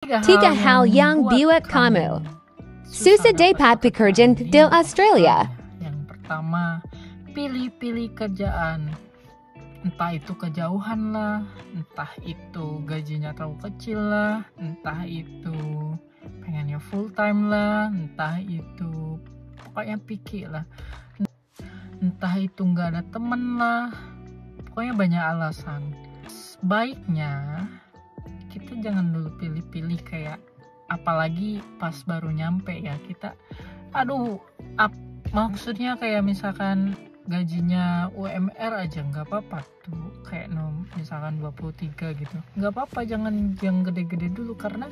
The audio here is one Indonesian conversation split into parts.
Tiga hal yang buat kamu susah dapat pekerjaan di Australia. Yang pertama, pilih-pilih kerjaan. Entah itu kejauhan lah, entah itu gajinya terlalu kecil lah, entah itu pengennya full time lah, entah itu pokoknya pikir lah, entah itu nggak ada temen lah, pokoknya banyak alasan. Sebaiknya kita jangan dulu pilih-pilih, kayak apalagi pas baru nyampe ya, kita maksudnya kayak misalkan gajinya UMR aja nggak apa-apa tuh, kayak misalkan 23 gitu, nggak apa-apa, jangan yang gede-gede dulu, karena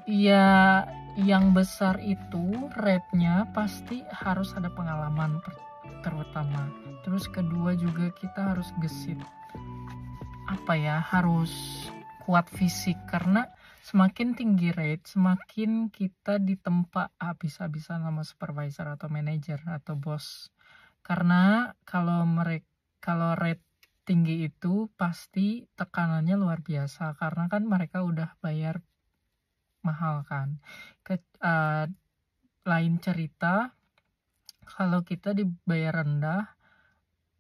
ya yang besar itu rate-nya pasti harus ada pengalaman terutama. Terus kedua juga kita harus gesit, harus kuat fisik, karena semakin tinggi rate, semakin kita ditempa habis-habisan sama supervisor atau manajer atau bos. Karena kalau rate tinggi itu pasti tekanannya luar biasa, karena kan mereka udah bayar mahal kan. Lain cerita kalau kita dibayar rendah,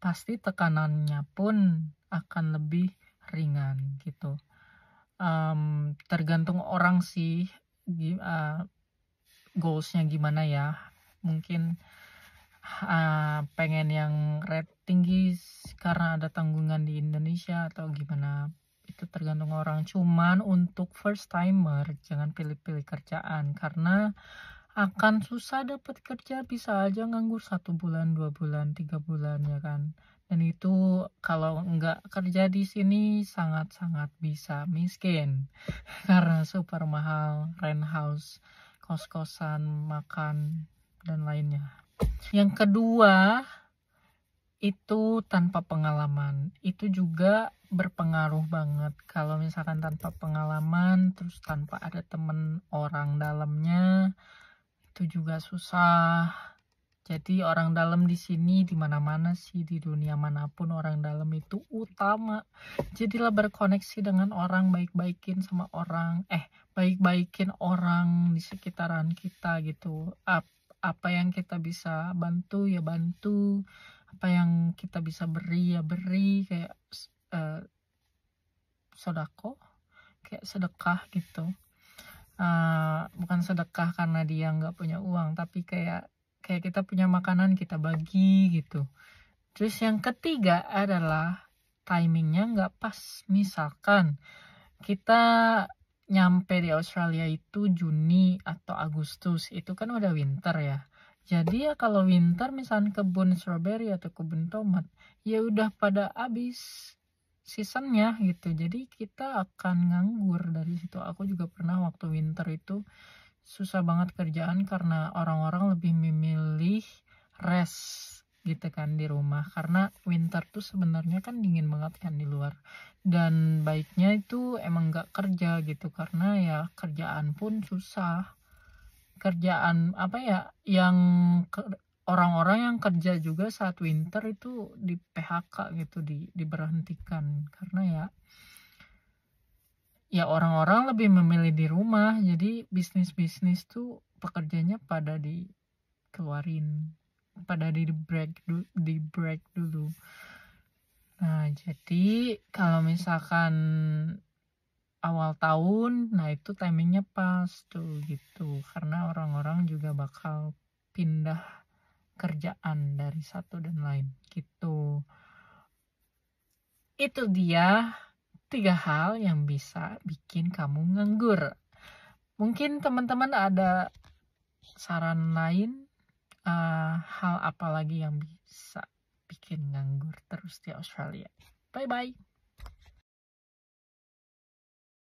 pasti tekanannya pun akan lebih ringan gitu. Tergantung orang sih, goalsnya gimana ya. Mungkin pengen yang rate tinggi karena ada tanggungan di Indonesia atau gimana, itu tergantung orang. Cuman untuk first timer jangan pilih-pilih kerjaan, karena akan susah dapat kerja, bisa aja nganggur 1 bulan, 2 bulan, 3 bulan ya kan. Dan itu kalau nggak kerja di sini sangat-sangat bisa miskin karena super mahal rent house, kos-kosan, makan dan lainnya. Yang kedua, itu tanpa pengalaman, itu juga berpengaruh banget. Kalau misalkan tanpa pengalaman, terus tanpa ada temen orang dalamnya, itu juga susah. Jadi orang dalam di sini, di mana-mana sih, di dunia manapun orang dalam itu utama. Jadilah berkoneksi dengan orang, baik-baikin orang di sekitaran kita gitu. Apa yang kita bisa bantu ya bantu, apa yang kita bisa beri ya beri, kayak sodako, kayak sedekah gitu. Bukan sedekah karena dia nggak punya uang, tapi kayak kita punya makanan kita bagi gitu. Terus yang ketiga adalah timingnya nggak pas. Misalkan kita nyampe di Australia itu Juni atau Agustus, itu kan udah winter ya. Jadi ya kalau winter misalkan kebun strawberry atau kebun tomat ya udah pada habis seasonnya gitu, jadi kita akan nganggur dari situ. Aku juga pernah waktu winter itu susah banget kerjaan karena orang-orang lebih memilih rest gitu kan di rumah, karena winter tuh sebenarnya kan dingin banget kan di luar, dan baiknya itu emang nggak kerja gitu, karena ya kerjaan pun susah. Kerjaan yang orang-orang yang kerja juga saat winter itu di PHK gitu, diberhentikan, karena ya orang-orang lebih memilih di rumah. Jadi bisnis tuh pekerjanya pada dikeluarin, pada di break dulu. Nah, jadi kalau misalkan awal tahun, nah itu timingnya pas tuh gitu, karena orang-orang juga bakal pindah kerjaan dari satu dan lain gitu. Itu dia 3 hal yang bisa bikin kamu nganggur. Mungkin teman-teman ada saran lain, hal apa lagi yang bisa bikin nganggur terus di Australia. Bye-bye.